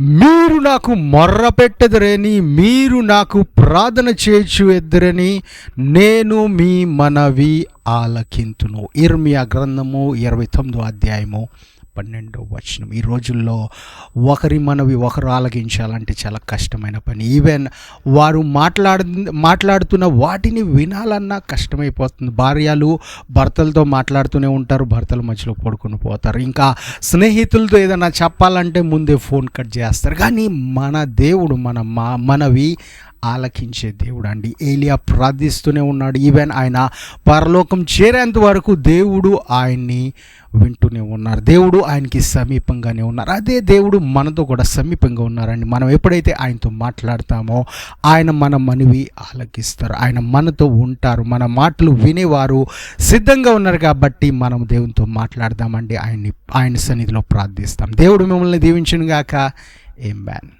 మీరు నాకు మొర్ర పెట్టెదరని, మీరు నాకు ప్రార్థన చేయొచ్చు ఎద్దరని నేను మీ మనవి ఆలకింతును. ఇర్మియా గ్రంథము 29వ అధ్యాయము 12వ వచనం. ఈ రోజుల్లో ఒకరి మనవి ఒకరు ఆలకించాలంటే చాలా కష్టమైన పని. ఈవెన్ వారు మాట్లాడుతున్న వాటిని వినాలన్నా కష్టమైపోతుంది. భార్యలు భర్తలతో మాట్లాడుతూనే ఉంటారు, భర్తల మధ్యలో పడుకొని పోతారు. ఇంకా స్నేహితులతో ఏదైనా చెప్పాలంటే ముందే ఫోన్ కట్ చేస్తారు. కానీ మన దేవుడు మనవి ఆలకించే దేవుడు అండి. ఏలియా ప్రార్థిస్తూనే ఉన్నాడు. ఈవెన్ ఆయన పరలోకం చేరేంత వరకు దేవుడు ఆయన్ని వింటూనే ఉన్నారు. దేవుడు ఆయనకి సమీపంగానే ఉన్నారు. అదే దేవుడు మనతో కూడా సమీపంగా ఉన్నారండి. మనం ఎప్పుడైతే ఆయనతో మాట్లాడతామో ఆయన మన మనవి ఆలకిస్తారు. ఆయన మనతో ఉంటారు. మన మాటలు వినేవారు సిద్ధంగా ఉన్నారు. కాబట్టి మనం దేవునితో మాట్లాడదామండి. ఆయన సన్నిధిలో ప్రార్థిస్తాం. దేవుడు మిమ్మల్ని దీవించును గాక. ఆమేన్.